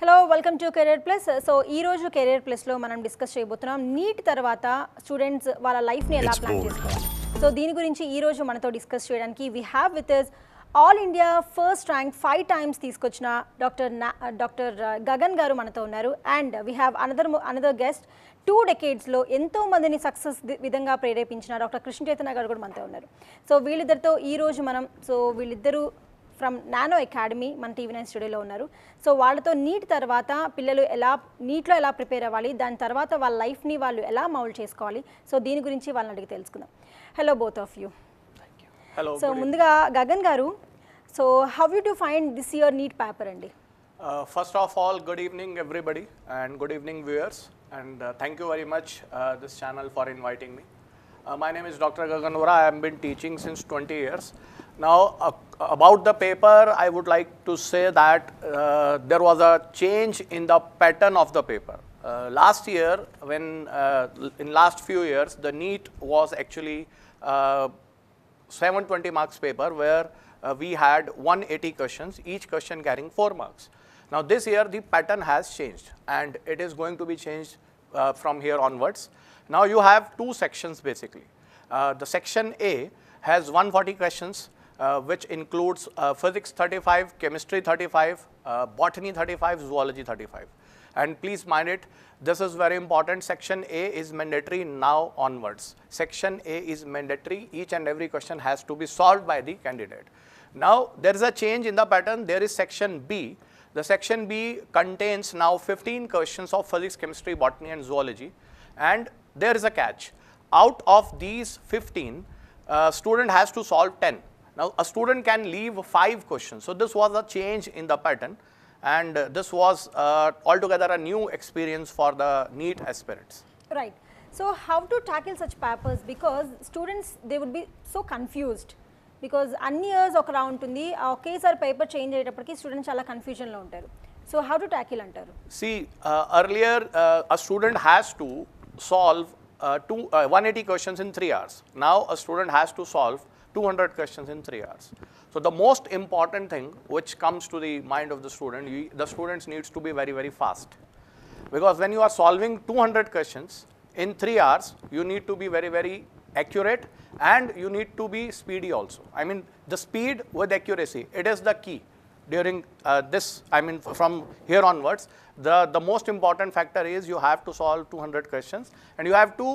Hello welcome to career plus. So ఈ రోజు career ప్లస్లో మనం డిస్కస్ చేయబోతున్నాం నీట్ తర్వాత స్టూడెంట్స్ వాళ్ళ లైఫ్ని ఎలా ప్లాన్ చేసుకోవాలి. సో దీని గురించి ఈ రోజు మనతో డిస్కస్ చేయడానికి we have with us all India first rank 5 times తీసుకొచ్చిన డాక్టర్ గగన్ గారు మనతో ఉన్నారు. And we have another guest 2 decadesలో ఎంతో మందిని సక్సెస్ విధంగా ప్రేరేపించిన డాక్టర్ కృష్ణ చైతన్య గారు కూడా మనతో ఉన్నారు. సో వీళ్ళిద్దరితో ఈ రోజు మనం వీళ్ళిద్దరూ ఫ్రమ్ నానో అకాడమీ మన TV9 స్టూడియోలో ఉన్నారు. సో వాళ్ళతో నీట్ తర్వాత పిల్లలు నీట్లో ఎలా ప్రిపేర్ అవ్వాలి, దాని తర్వాత వాళ్ళ లైఫ్ని వాళ్ళు ఎలా మౌల్డ్ చేసుకోవాలి, సో దీని గురించి వాళ్ళని అడిగి తెలుసుకుందాం. Hello both of you. So ముందుగా గగన్ గారు, so how you to find this year NEET paper అండి? First of all, good evening everybody and good evening viewers, and thank you very much this channel for inviting me. My name is Dr. Gagan Vora. I have been teaching since 20 years. Now about the paper, I would like to say that there was a change in the pattern of the paper. Last year, when in last few years, the NEET was actually 720 marks paper where we had 180 questions, each question carrying 4 marks. Now this year the pattern has changed and it is going to be changed from here onwards. Now you have 2 sections basically. The section A has 140 questions which includes physics 35, chemistry 35, botany 35, zoology 35. And please mind it, this is very important. Section A is mandatory now onwards. Section A is mandatory. Each and every question has to be solved by the candidate. Now there is a change in the pattern. There is section B. The section B contains now 15 questions of physics, chemistry, botany and zoology. And there is a catch. Out of these 15, student has to solve 10. Now a student can leave 5 questions. So this was a change in the pattern, and this was altogether a new experience for the NEET aspirants. Right. So how to tackle such papers, because students, they would be so confused. Because అన్ని years ఒకలా ఉంటుంది, ఒకేసారి paper change అయ్యేటప్పటికి students చాలా కన్ఫ్యూజన్లో ఉంటారు. So how to tackle అంటారు? See, earlier a student has to solve 180 questions in 3 hours. Now a student has to solve 200 questions in 3 hours. So the most important thing which comes to the mind of the student, the students needs to be very, very fast. Because when you are solving 200 questions in 3 hours, you need to be very, very accurate and you need to be speedy also. I mean, the speed with accuracy, it is the key during this. I mean, from here onwards, the most important factor is you have to solve 200 questions and you have to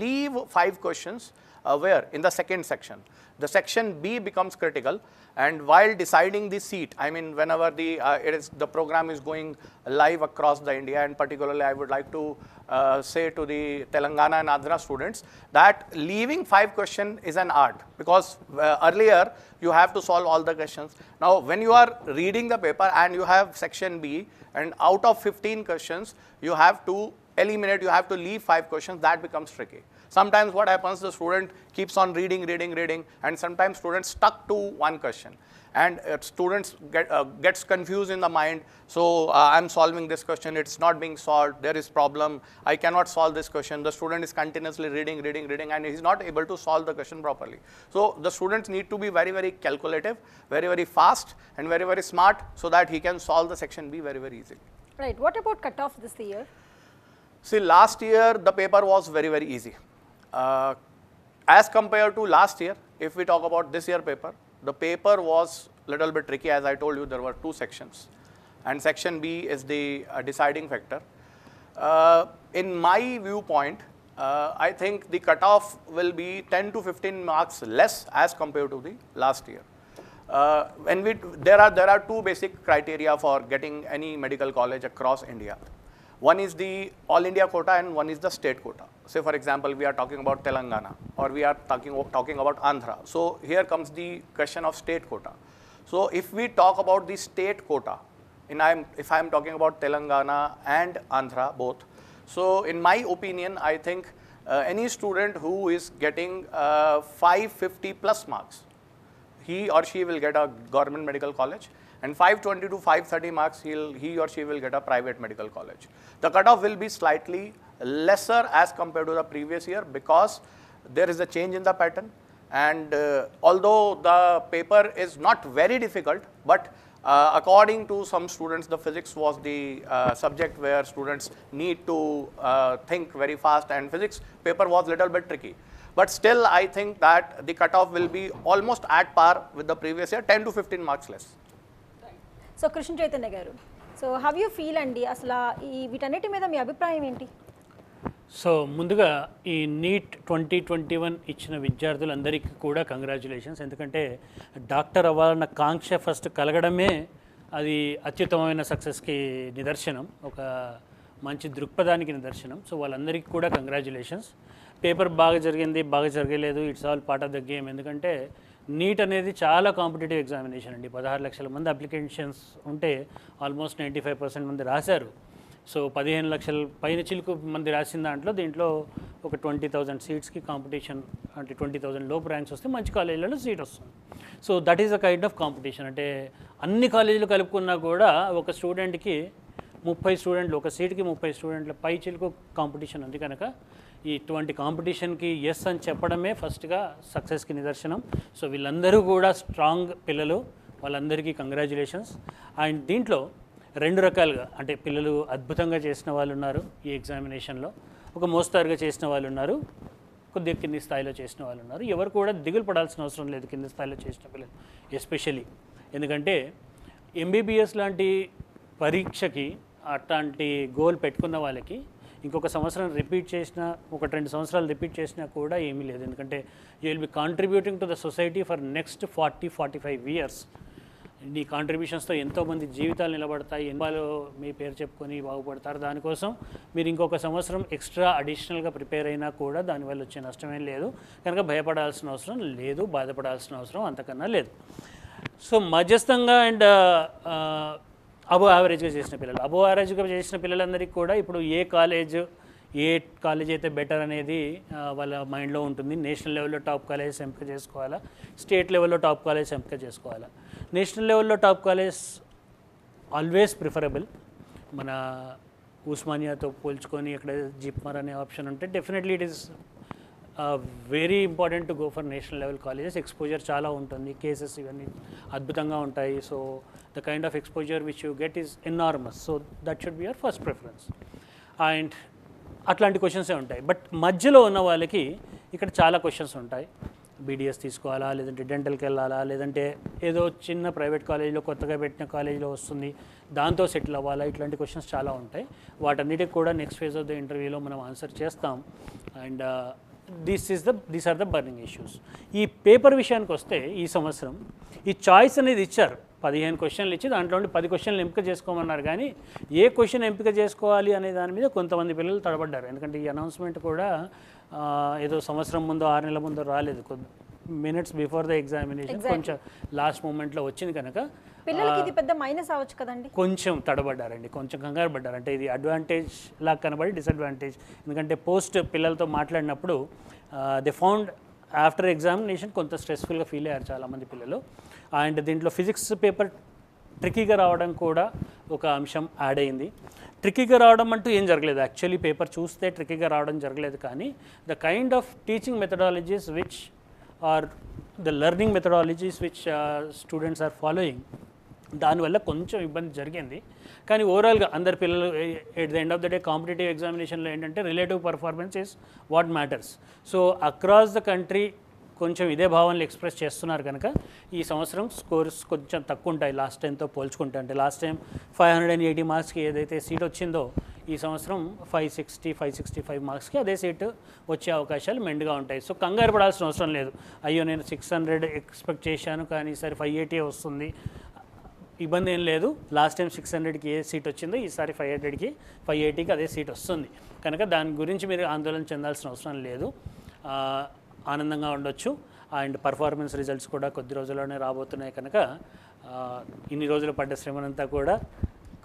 leave 5 questions where? In the second section. The section B becomes critical, and while deciding the seat, I mean, whenever the program is going live across the India, and particularly I would like to say to the Telangana and Andhra students that leaving 5 questions is an art, because earlier you have to solve all the questions. Now when you are reading the paper and you have section B, and out of 15 questions you have to eliminate, you have to leave 5 questions, that becomes tricky. Sometimes what happens, the student keeps on reading, and sometimes students stuck to one question, and students gets confused in the mind. So I'm solving this question, it's not being solved, there is problem, I cannot solve this question. The student is continuously reading, and he's not able to solve the question properly. So the students need to be very, very calculative, very, very fast and very, very smart, so that he can solve the section B very, very easily. Right. What about cutoff this year? See, last year the paper was very, very easy. As compared to last year, if we talk about this year paper, the paper was little bit tricky. As I told you, there were 2 sections, and section B is the deciding factor. In my viewpoint, I think the cutoff will be 10 to 15 marks less as compared to the last year. There are 2 basic criteria for getting any medical college across India. One is the all India quota and one is the state quota. Say for example, we are talking about Telangana, or we are talking about Andhra. So here comes the question of state quota. So if we talk about the state quota, if I am talking about Telangana and Andhra both, so in my opinion, I think any student who is getting 550 plus marks, he or she will get a government medical college, and 520 to 530 marks, he or she will get a private medical college. The cutoff will be slightly lesser as compared to the previous year, because there is a change in the pattern, and although the paper is not very difficult, but According to some students, the physics was the subject where students need to think very fast, and physics paper was little bit tricky. But still, I think that the cutoff will be almost at par with the previous year, 10 to 15 marks less. So Krishna Chaitanya గారు, so how you feel అండి, అసలు ఈ వీటన్నిటి మీద మీ అభిప్రాయం ఏంటి? So ముందుగా ఈ నీట్ 2021 ఇచ్చిన విద్యార్థులందరికీ కూడా కంగ్రాచులేషన్స్. ఎందుకంటే డాక్టర్ అవ్వాలన్న కాంక్ష ఫస్ట్ కలగడమే అది అత్యుత్తమమైన సక్సెస్కి నిదర్శనం, ఒక మంచి దృక్పథానికి నిదర్శనం. సో వాళ్ళందరికీ కూడా కంగ్రాచులేషన్స్. పేపర్ బాగా జరిగింది, బాగా జరగలేదు, it's all part of the game. ఎందుకంటే నీట్ అనేది చాలా కాంపిటేటివ్ ఎగ్జామినేషన్ అండి. 16 లక్షల మంది అప్లికేషన్స్ ఉంటే ఆల్మోస్ట్ 95% మంది రాశారు. సో 15 లక్షల పైన చిలుకు మంది రాసిన దీంట్లో ఒక 20,000 సీట్స్కి కాంపిటీషన్, అంటే 20,000 లోపు ర్యాంక్స్ వస్తే మంచి కాలేజీలలో సీట్ వస్తుంది. So that is a kind of competition. అంటే అన్ని కాలేజీలు కలుపుకున్నా కూడా ఒక స్టూడెంట్కి 30 స్టూడెంట్లు, ఒక సీట్కి 30 స్టూడెంట్ల పై చిలుకు కాంపిటీషన్ ఉంది. కనుక ఇటువంటి కాంపిటీషన్కి ఎస్ అని చెప్పడమే ఫస్ట్గా సక్సెస్కి నిదర్శనం. సో వీళ్ళందరూ కూడా స్ట్రాంగ్ పిల్లలు, వాళ్ళందరికీ కంగ్రాచులేషన్స్. అండ్ దీంట్లో 2 రకాలుగా, అంటే పిల్లలు అద్భుతంగా చేసిన వాళ్ళు ఉన్నారు ఈ ఎగ్జామినేషన్లో, ఒక మోస్తారుగా చేసిన వాళ్ళు ఉన్నారు, కొద్దిగా కింది స్థాయిలో చేసిన వాళ్ళు ఉన్నారు. ఎవరు కూడా దిగులు పడాల్సిన అవసరం లేదు కింది స్థాయిలో చేసిన పిల్లలు ఎస్పెషలీ. ఎందుకంటే ఎంబీబీఎస్ లాంటి పరీక్షకి అట్లాంటి గోల్ పెట్టుకున్న వాళ్ళకి ఇంకొక సంవత్సరం రిపీట్ చేసినా, ఒక 2 సంవత్సరాలు రిపీట్ చేసినా కూడా ఏమీ లేదు. ఎందుకంటే you will be contributing to the society for next 40-45 years. ఈ కాంట్రిబ్యూషన్స్తో ఎంతోమంది జీవితాలు నిలబడతాయి, వాళ్ళు మీ పేరు చెప్పుకొని బాగుపడతారు. దానికోసం మీరు ఇంకొక సంవత్సరం ఎక్స్ట్రా అడిషనల్గా ప్రిపేర్ అయినా కూడా దానివల్ల వచ్చే నష్టమేం లేదు. కనుక భయపడాల్సిన అవసరం లేదు, బాధపడాల్సిన అవసరం అంతకన్నా లేదు. సో మధ్యస్థంగా అండ్ అబోవ్ యావరేజ్గా చేసిన పిల్లలు, అబోవ్ యావరేజ్గా చేసిన పిల్లలందరికీ కూడా ఇప్పుడు ఏ కాలేజ్ అయితే బెటర్ అనేది వాళ్ళ మైండ్లో ఉంటుంది. నేషనల్ లెవెల్లో టాప్ కాలేజెస్ ఎంపిక చేసుకోవాలా, స్టేట్ లెవెల్లో టాప్ కాలేజెస్ ఎంపిక చేసుకోవాలా. నేషనల్ లెవెల్లో టాప్ కాలేజ్ ఆల్వేస్ ప్రిఫరబుల్. మన ఉస్మానియాతో పోల్చుకొని ఇక్కడ జిప్మర్ అనే ఆప్షన్ ఉంటే definitely it is very important to go for national level colleges. Exposure చాలా ఉంటుంది, కేసెస్ ఇవన్నీ అద్భుతంగా ఉంటాయి. So the kind of exposure which you get is enormous. So that should be your first preference. And అట్లాంటి క్వశ్చన్సే ఉంటాయి. But మధ్యలో ఉన్న వాళ్ళకి ఇక్కడ చాలా క్వశ్చన్స్ ఉంటాయి. బీడీఎస్ తీసుకోవాలా, లేదంటే డెంటల్కి వెళ్ళాలా, లేదంటే ఏదో చిన్న ప్రైవేట్ కాలేజీలో కొత్తగా పెట్టిన కాలేజీలో వస్తుంది దాంతో సెటిల్ అవ్వాలా, ఇట్లాంటి క్వశ్చన్స్ చాలా ఉంటాయి. వాటన్నిటికి కూడా నెక్స్ట్ ఫేజ్ ఆఫ్ ద ఇంటర్వ్యూలో మనం ఆన్సర్ చేస్తాం. And these are the burning issues. ఈ పేపర్ విషయానికి వస్తే ఈ సంవత్సరం ఈ చాయిస్ అనేది ఇచ్చారు. 15 క్వశ్చన్లు ఇచ్చి దాంట్లో 10 క్వశ్చన్లు ఎంపిక చేసుకోమన్నారు. కానీ ఏ క్వశ్చన్ ఎంపిక చేసుకోవాలి అనే దాని మీద కొంతమంది పిల్లలు తడబడ్డారు. ఎందుకంటే ఈ అనౌన్స్మెంట్ కూడా ఏదో సంవత్సరం ముందో 6 నెలల ముందో రాలేదు, మినిట్స్ బిఫోర్ ద ఎగ్జామినేషన్ కొంచెం లాస్ట్ మూమెంట్లో వచ్చింది. కనుక పిల్లలకి ఇది పెద్ద మైనస్ అవ్వచ్చు కదండి. కొంచెం తడబడ్డారండి, కొంచెం కంగారు పడ్డారు. అంటే ఇది అడ్వాంటేజ్ లాగా కనబడి డిసడ్వాంటేజ్. ఎందుకంటే పోస్ట్ పిల్లలతో మాట్లాడినప్పుడు దే ఫౌండ్ ఆఫ్టర్ ఎగ్జామినేషన్ కొంత స్ట్రెస్ఫుల్గా ఫీల్ అయ్యారు చాలామంది పిల్లలు. అండ్ దీంట్లో ఫిజిక్స్ పేపర్ ట్రిక్కీగా రావడం కూడా ఒక అంశం యాడ్ అయింది. ట్రిక్కీగా రావడం అంటూ ఏం జరగలేదు, యాక్చువల్లీ పేపర్ చూస్తే ట్రిక్కీగా రావడం జరగలేదు. కానీ the kind of teaching methodologies which are the learning methodologies which students are following, దానివల్ల కొంచెం ఇబ్బంది జరిగింది. కానీ ఓవరాల్గా అందరు పిల్లలు at the end of the day competitive ఎగ్జామినేషన్లో ఏంటంటే relative performance is what matters. So across the country కొంచెం ఇదే భావనలు ఎక్స్ప్రెస్ చేస్తున్నారు. కనుక ఈ సంవత్సరం స్కోర్స్ కొంచెం తక్కువ ఉంటాయి లాస్ట్ టైంతో పోల్చుకుంటే. అంటే లాస్ట్ టైం 580 మార్క్స్కి ఏదైతే సీట్ వచ్చిందో ఈ సంవత్సరం 565 మార్క్స్కి అదే సీటు వచ్చే అవకాశాలు మెండుగా ఉంటాయి. సో కంగారు పడాల్సిన అవసరం లేదు. అయ్యో నేను 600 ఎక్స్పెక్ట్ చేశాను కానీ ఈసారి 580 వస్తుంది, ఇబ్బంది ఏం లేదు. లాస్ట్ టైం 600కి ఏ సీట్ వచ్చిందో ఈసారి 500కి 580కి అదే సీట్ వస్తుంది. కనుక దాని గురించి మీరు ఆందోళన చెందాల్సిన అవసరం లేదు, ఆనందంగా ఉండొచ్చు. అండ్ పర్ఫార్మెన్స్ రిజల్ట్స్ కూడా కొద్ది రోజుల్లోనే రాబోతున్నాయి. కనుక ఇన్ని రోజులు పడ్డ శ్రమనంతా కూడా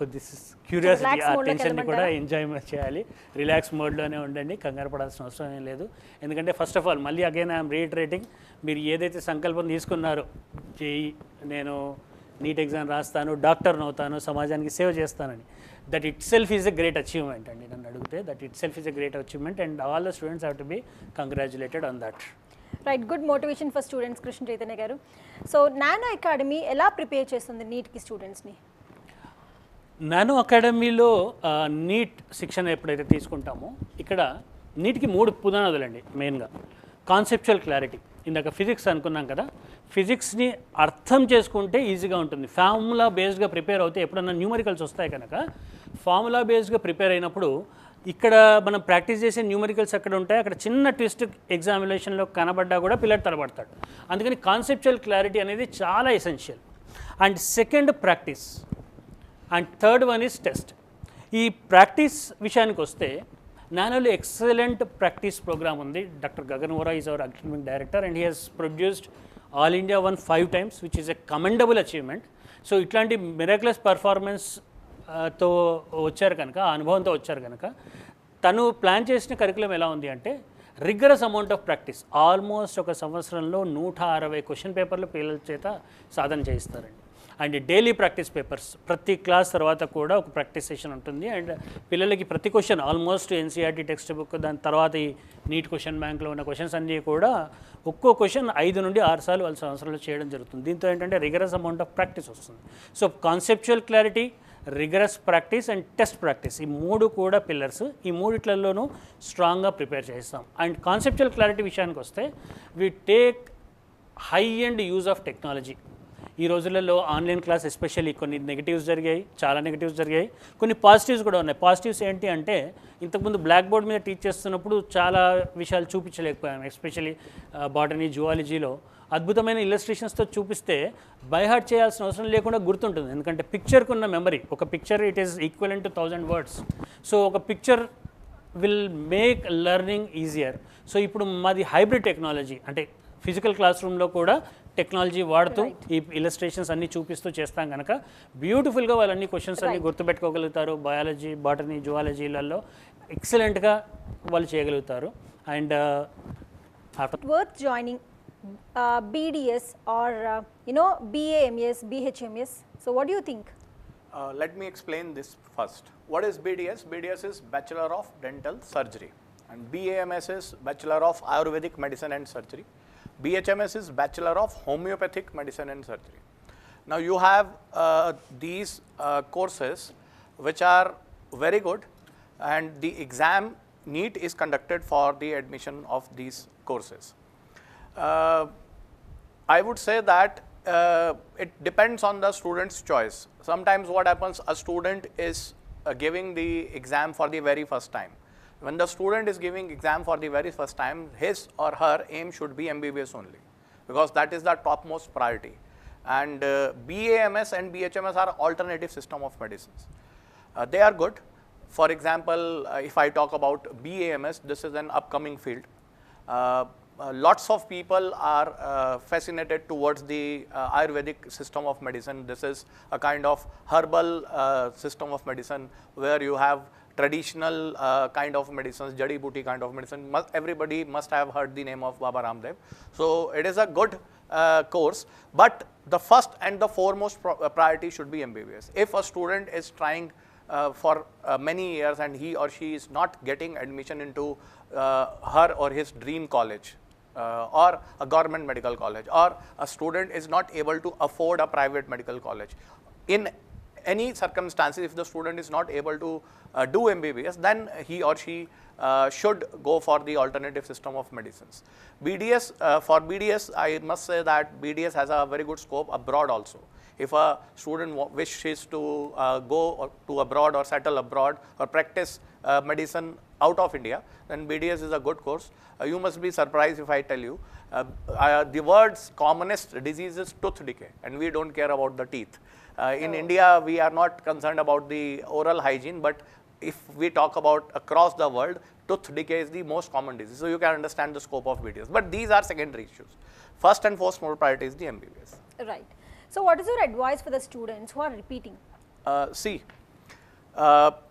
కొద్ది క్యూరియాసిటీ, ఆ టెన్షన్ని కూడా ఎంజాయ్ చేయాలి. రిలాక్స్ మోడ్లోనే ఉండండి, కంగారు పడాల్సిన అవసరం ఏం లేదు. ఎందుకంటే ఫస్ట్ ఆఫ్ ఆల్ మళ్ళీ అగైన్ ఐఎమ్ రీఇటరేటింగ్, మీరు ఏదైతే సంకల్పం తీసుకున్నారో నేను నీట్ ఎగ్జామ్ రాస్తాను, డాక్టర్ని అవుతాను, సమాజానికి సేవ చేస్తానని, that it self is a great achievement అండి. నన్ను అడిగితే that it self is a great achievement and all the students have to be congratulated on that. Right, good motivation for students Krishna Chaitanya గారు. సో నానో అకాడమీ ఎలా prepare చేస్తుంది నీట్కి స్టూడెంట్స్ని? Nano అకాడమీలో neat శిక్షణ ఎప్పుడైతే తీసుకుంటామో ఇక్కడ నీట్కి 3 పునాదులండి మెయిన్గా. కాన్సెప్చువల్ క్లారిటీ, ఇందాక ఫిజిక్స్ అనుకున్నాం కదా, ఫిజిక్స్ని అర్థం చేసుకుంటే ఈజీగా ఉంటుంది. ఫార్ములా బేస్డ్గా ప్రిపేర్ అవుతే ఎప్పుడన్నా న్యూమరికల్స్ వస్తాయి కనుక ఫార్ములా బేస్డ్గా ప్రిపేర్ అయినప్పుడు ఇక్కడ మనం ప్రాక్టీస్ చేసే న్యూమరికల్స్ అక్కడ ఉంటాయి, అక్కడ చిన్న ట్విస్ట్ ఎగ్జామినేషన్లో కనబడ్డా కూడా పిల్లలు తడబడతాడు. అందుకని కాన్సెప్చువల్ క్లారిటీ అనేది చాలా essential. And second practice, and third one is test. ఈ ప్రాక్టీస్ విషయానికి వస్తే నానోలో ఎక్సలెంట్ ప్రాక్టీస్ ప్రోగ్రామ్ ఉంది. Doctor Gagan Vora is our academic director and he has produced all India 5 times, which is a commendable achievement. So ఇట్లాంటి miraculous performance తో వచ్చారు కనుక, ఆ అనుభవంతో వచ్చారు కనుక తను ప్లాన్ చేసిన కరికులం ఎలా ఉంది అంటే rigorous amount of practice. Almost ఒక సంవత్సరంలో 160 క్వశ్చన్ పేపర్లు పిల్లల చేత సాధన చేయిస్తారండి. అండ్ డైలీ ప్రాక్టీస్ పేపర్స్, ప్రతి క్లాస్ తర్వాత కూడా ఒక ప్రాక్టీస్ సెషన్ ఉంటుంది. అండ్ పిల్లలకి ప్రతి question almost NCERT text book, దాని తర్వాత ఈ నీట్ క్వశ్చన్ బ్యాంక్లో ఉన్న క్వశ్చన్స్ అన్నీ కూడా ఒక్కో క్వశ్చన్ 5 నుండి 6 సార్లు వాళ్ళ సంవత్సరంలో చేయడం జరుగుతుంది. దీంతో ఏంటంటే రిగరస్ అమౌంట్ ఆఫ్ ప్రాక్టీస్ వస్తుంది. So conceptual clarity, rigorous practice and test practice, ఈ 3 కూడా పిల్లర్స్. ఈ 3 స్ట్రాంగ్గా ప్రిపేర్ చేస్తాం. అండ్ కాన్సెప్చువల్ క్లారిటీ విషయానికి వస్తే we take high and use of technology. ఈ రోజులలో ఆన్లైన్ క్లాస్ ఎస్పెషల్లీ కొన్ని నెగిటివ్స్ జరిగాయి, చాలా నెగిటివ్స్ జరిగాయి, కొన్ని పాజిటివ్స్ కూడా ఉన్నాయి. పాజిటివ్స్ ఏంటి అంటే ఇంతకుముందు బ్లాక్ బోర్డ్ మీద టీచ్ చేస్తున్నప్పుడు చాలా విషయాలు చూపించలేకపోయాము. ఎస్పెషల్లీ బాటనీ, జువాలజీలో అద్భుతమైన ఇల్లస్ట్రేషన్స్తో చూపిస్తే బై హార్ట్ చేయాల్సిన అవసరం లేకుండా గుర్తుంటుంది. ఎందుకంటే పిక్చర్కు ఉన్న మెమరీ, ఒక picture it is equivalent to 1000 words. So ఒక picture will make learning easier. So ఇప్పుడు మాది హైబ్రిడ్ టెక్నాలజీ, అంటే ఫిజికల్ క్లాస్ రూమ్లో కూడా టెక్నాలజీ వాడుతూ ఈ ఇల్లస్ట్రేషన్స్ అన్నీ చూపిస్తూ చేస్తాం కనుక బ్యూటిఫుల్గా వాళ్ళు అన్ని క్వశ్చన్స్ అన్ని గుర్తుపెట్టుకోగలుగుతారు. బయాలజీ, బాటనీ, జువాలజీలలో ఎక్సలెంట్గా వాళ్ళు చేయగలుగుతారు. And worth joining BDS or BAMS, BHMS. So what do you think? Let me explain this first. What is BDS? BDS is Bachelor of Dental Surgery, and BAMS is Bachelor of Ayurvedic Medicine and Surgery. BHMS is Bachelor of Homeopathic Medicine and Surgery. Now you have these courses which are very good, and the exam NEET is conducted for the admission of these courses. I would say that it depends on the student's choice. Sometimes what happens, a student is giving the exam for the very first time. When the student is giving exam for the very first time, his or her aim should be MBBS only, because that is the topmost priority. And BAMS and BHMS are alternative system of medicines. They are good. For example, if I talk about BAMS, this is an upcoming field. Lots of people are fascinated towards the Ayurvedic system of medicine. This is a kind of herbal system of medicine where you have traditional kind of medicines, jadi booty kind of medicine. Everybody must have heard the name of Baba Ramdev. So it is a good course, but the first and the foremost priority should be MBBS. If a student is trying for many years and he or she is not getting admission into her or his dream college, or a government medical college, or a student is not able to afford a private medical college, in any circumstances, if the student is not able to do MBBS, then he or she should go for the alternative system of medicines. BDS, for BDS, I must say that BDS has a very good scope abroad also. If a student wishes to go to abroad or settle abroad or practice medicine out of India, then BDS is a good course. You must be surprised if I tell you the world's commonest disease is tooth decay, and we don't care about the teeth. In India, we are not concerned about the oral hygiene, but if we talk about across the world, tooth decay is the most common disease. So you can understand the scope of BDS. But these are secondary issues. First and foremost priority is the MBBS. Right. So what is your advice for the students who are repeating? See,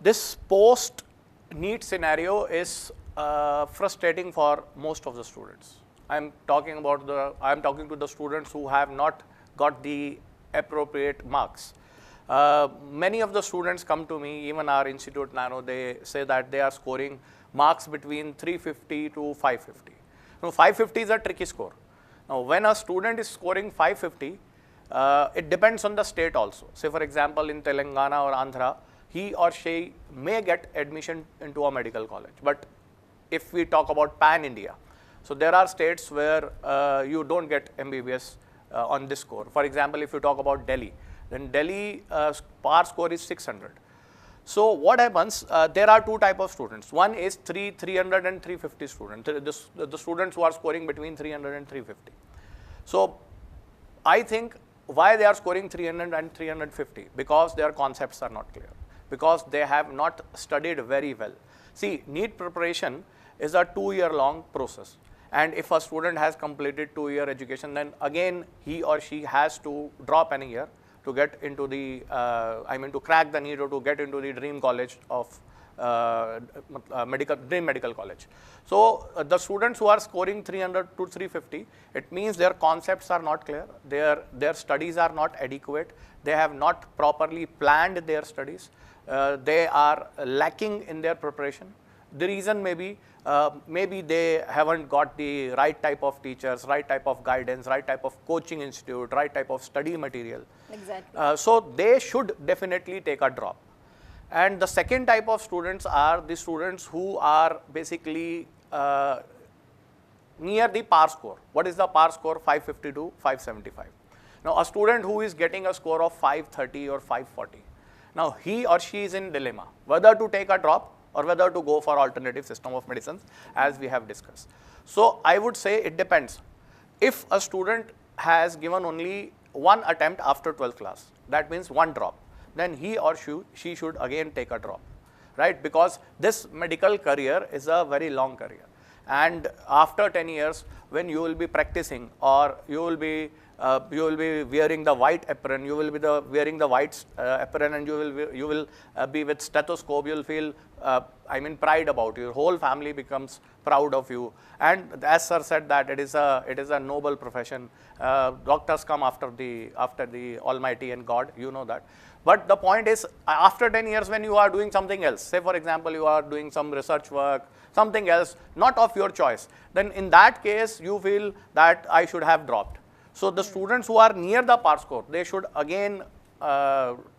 this post-NEET scenario is frustrating for most of the students. I am talking to the students who have not got the appropriate marks. Many of the students come to me, even our institute Nano, they say that they are scoring marks between 350 to 550. Now 550 is a tricky score. Now when a student is scoring 550, it depends on the state also. Say for example in Telangana or Andhra, he or she may get admission into a medical college. But if we talk about pan India, so there are states where you don't get MBBS on this score. For example, if you talk about Delhi, then Delhi PAR score is 600. So what happens, there are two types of students. One is 300 and 350 students, the students who are scoring between 300 and 350. So I think why they are scoring 300 and 350? Because their concepts are not clear, because they have not studied very well. See, NEET preparation is a 2-year long process. And if a student has completed 2-year education, then again he or she has to drop an year to get into the, to crack the NEET or to get into the dream college of dream medical college. So the students who are scoring 300 to 350, it means their concepts are not clear, their studies are not adequate, they have not properly planned their studies, they are lacking in their preparation. The reason may be, maybe they haven't got the right type of teachers, right type of guidance, right type of coaching institute, right type of study material. Exactly. So they should definitely take a drop. And the second type of students are the students who are basically near the PAR score. What is the PAR score? 550 to 575. Now a student who is getting a score of 530 or 540, now he or she is in dilemma whether to take a drop or whether to go for alternative system of medicines, as we have discussed. So I would say it depends. If a student has given only one attempt after 12th class, that means one drop, then he or she should again take a drop, right? Because this medical career is a very long career. And after 10 years, when you will be practicing, or you will be wearing the white apron, you will be wearing the white apron, and you will be with stethoscope, you will feel pride about you. Your whole family becomes proud of you. And as sir said that it is a noble profession. Doctors come after the Almighty and God, you know that. But the point is, after 10 years when you are doing something else, say for example you are doing some research work, something else, not of your choice, then in that case you feel that I should have dropped. So the students who are near the PAR score, they should again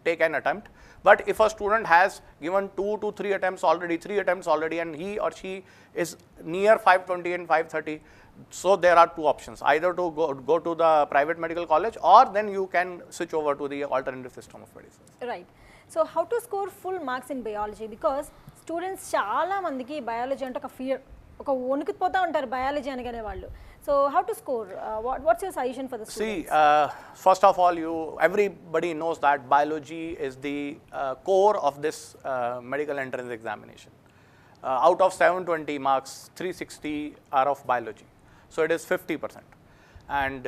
take an attempt. But if a student has given 2 to 3 attempts already, and he or she is near 520 and 530, so there are two options, either to go to the private medical college, or then you can switch over to the alternative system of medicine. Right. So how to score full marks in biology? Because students చాలా మందికి biology అంటే ఒక fear, ఒక వణుకుపోతా ఉంటారు biology అనగానే వాళ్ళు. So how to score? What's your suggestion for the students? See, first of all, everybody knows that biology is the core of this medical entrance examination. Out of 720 marks, 360 are of biology. So it is 50%. And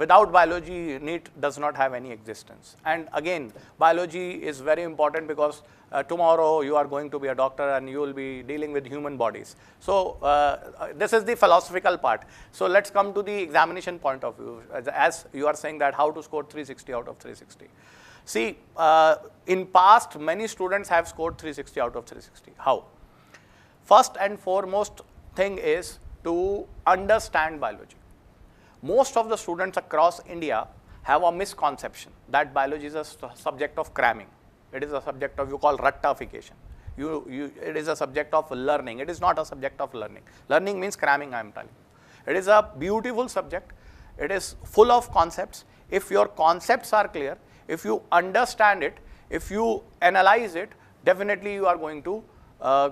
without biology, NEET does not have any existence. And again, biology is very important because tomorrow you are going to be a doctor and you will be dealing with human bodies. So this is the philosophical part. So let's come to the examination point of view. As you are saying that how to score 360 out of 360. See, in past, many students have scored 360 out of 360. How? First and foremost thing is to understand biology. Most of the students across India have a misconception that biology is a subject of cramming. It is a subject of, you call rattafication. It is a subject of learning. It is not a subject of learning. Learning means cramming, I am telling you. It is a beautiful subject. It is full of concepts. If your concepts are clear, if you understand it, if you analyze it, definitely you are going to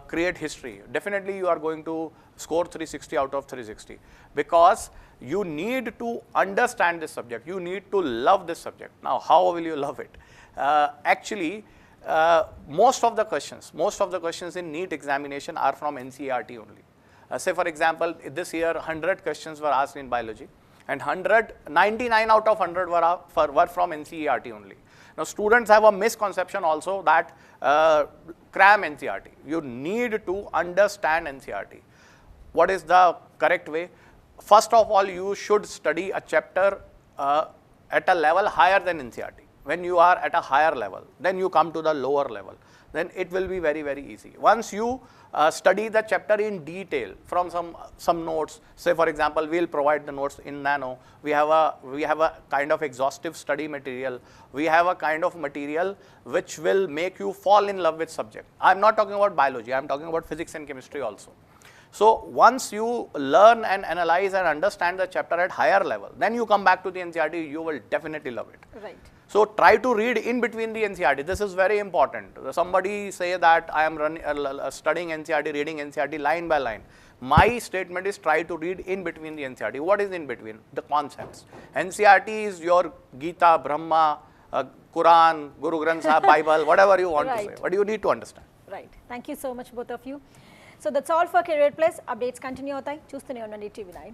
create history. Definitely you are going to score 360 out of 360, because you need to understand this subject. You need to love this subject. Now, how will you love it? Actually, most of the questions in NEET examination are from NCERT only. Say for example, this year 100 questions were asked in biology, and 99 out of 100 were from NCERT only. Now, students have a misconception also that cram NCERT. You need to understand NCERT. What is the correct way? First of all, you should study a chapter at a level higher than NCERT. when you are at a higher level, then you come to the lower level, then it will be very, very easy. Once you study the chapter in detail from some notes, say for example, we'll provide the notes in Nano. We have a kind of exhaustive study material. We have a kind of material which will make you fall in love with subject. I'm not talking about biology, I'm talking about physics and chemistry also. So once you learn and analyze and understand the chapter at higher level, then you come back to the NCERT, you will definitely love it. Right. So try to read in between the NCERT. This is very important. Somebody say that I am studying NCERT, reading NCERT line by line. My statement is try to read in between the NCERT. What is in between? The concepts. NCERT is your Gita, Brahma, Quran, Guru Granth Sahib, Bible, whatever you want to say. But you need to understand. Right. Thank you so much, both of you. So that's all for Career Plus. Updates continue. Chustune unnandi TV9.